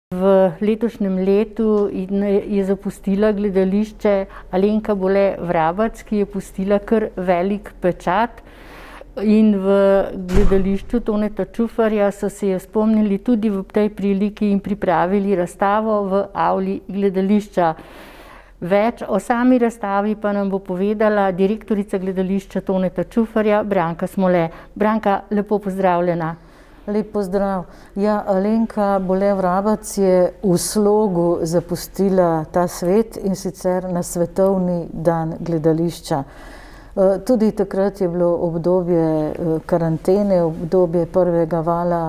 V letošnjem letu je zapustila gledališče Alenka Bole Vrabac, ki je pustila kar velik pečat. In v gledališču Toneta Čufarja so se je spomnili tudi v tej priliki in pripravili razstavo v avli gledališča. Več o sami razstavi pa nam bo povedala direktorica gledališča Toneta Čufarja, Branka Smole. Branka, lepo pozdravljena. Lep pozdrav. Ja, Alenka Bole Vrabac je v slogu zapustila ta svet, in sicer na svetovni dan gledališča. Tudi takrat je bilo obdobje karantene, obdobje prvega vala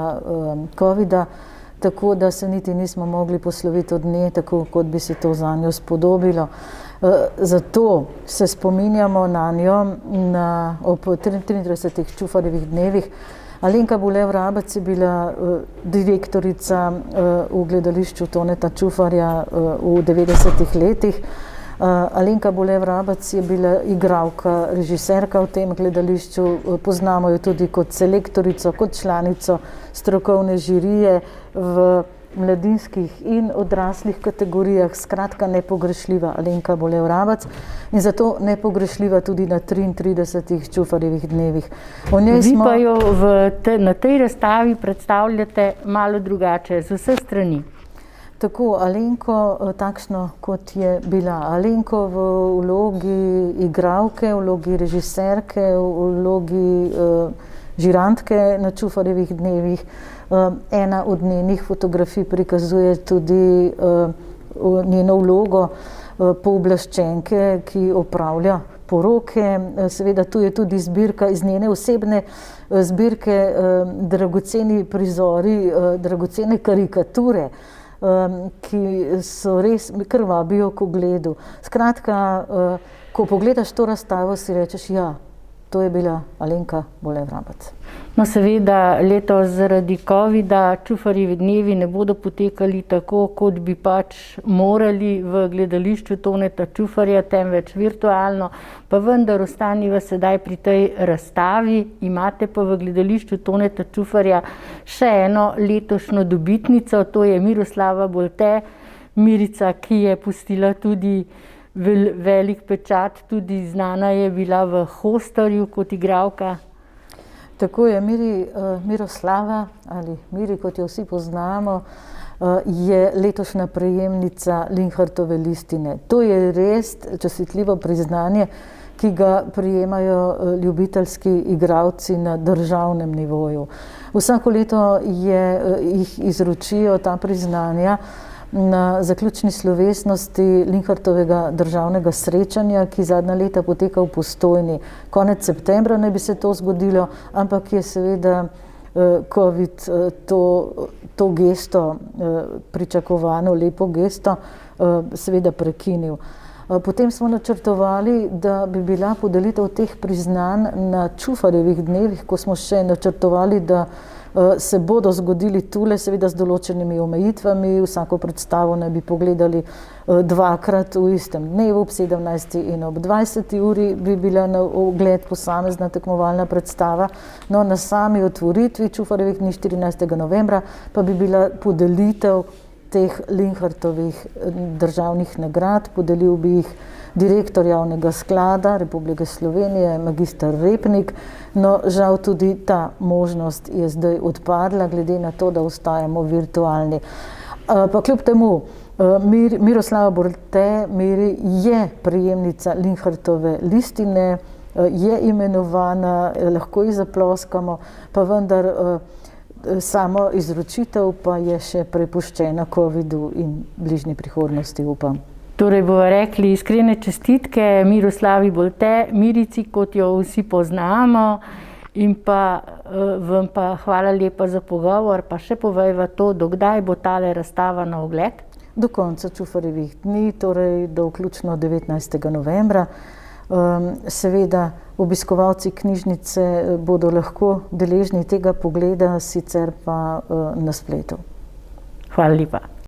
covida, tako da se niti nismo mogli posloviti od nje, tako kot bi se to zanjo spodobilo. Zato se spominjamo nanjo ob 33. Čufarjevih dnevih. Alenka Bole Vrabac je bila direktorica v gledališču Toneta Čufarja v 90. letih. Alenka Bole Vrabac je bila igralka, režiserka v tem gledališču. Poznamo jo tudi kot selektorico, kot članico strokovne žirije v mladinskih in odraslih kategorijah. Skratka, nepogrešljiva Alenka Bole Vrabac in zato nepogrešljiva tudi na 33. Čufarjevih dnevih. Vi pa jo na tej razstavi predstavljate malo drugače, z vseh strani. Tako, Alenko takšno, kot je bila. Alenko v vlogi igralke, v vlogi režiserke, v vlogi žirantke na Čufarjevih dnevih. Ena od njenih fotografij prikazuje tudi njeno vlogo pooblaščenke, ki opravlja poroke. Seveda tu je tudi zbirka iz njene osebne zbirke, dragoceni prizori, dragocene karikature, ki so res, kar vabijo k ogledu. Skratka, ko pogledaš to razstavo, si rečeš, ja, to je bila Alenka Bole Vrabac. No, seveda, letos zaradi covida Čufarjevi dnevi ne bodo potekali tako, kot bi pač morali v gledališču Toneta Čufarja, temveč virtualno. Pa vendar ostaniva sedaj pri tej razstavi. Imate pa v gledališču Toneta Čufarja še eno letošnjo dobitnico, to je Miroslava Bolte. Mirica, ki je pustila tudi velik pečat, tudi znana je bila v Hostarju kot igralka. Tako je, Miroslava, ali Miri, kot jo vsi poznamo, je letošnja prejemnica Linhartove listine. To je res častitljivo priznanje, ki ga prejemajo ljubiteljski igralci na državnem nivoju. Vsako leto jih izročijo ta priznanja na zaključni slovesnosti Linhartovega državnega srečanja, ki zadnja leta poteka v Postojni. Konec septembra naj bi se to zgodilo, ampak je seveda covid to gesto, pričakovano lepo gesto, seveda prekinil. Potem smo načrtovali, da bi bila podelitev teh priznanj na Čufarjevih dnevih, ko smo še načrtovali, da se bodo zgodili tule, seveda z določenimi omejitvami. Vsako predstavo naj bi pogledali dvakrat v istem dnevu, ob 17. in ob 20. uri bi bila na ogled posamezna tekmovalna predstava. No, na sami otvoritvi Čufarjevih dni 14. novembra pa bi bila podelitev teh Linhartovih državnih nagrad. Podelil bi jih direktor Javnega sklada Republike Slovenije, magister Repnik. No, žal tudi ta možnost je zdaj odpadla, glede na to, da ostajamo virtualni. Pa kljub temu, Miroslava Bolte Miri je prejemnica Linhartove listine, je imenovana, lahko ji zaploskamo, pa vendar samo izročitev pa je še prepuščena covidu in bližnji prihodnosti, upam. Torej bomo rekli iskrene čestitke Miroslavi Bolte, Mirici, kot jo vsi poznamo, in pa vam pa hvala lepa za pogovor. Pa še povejva to, do kdaj bo tale razstava na ogled? Do konca Čufarjevih dni, torej do vključno 19. novembra. Seveda obiskovalci knjižnice bodo lahko deležni tega pogleda, sicer pa na spletu. Hvala lepa.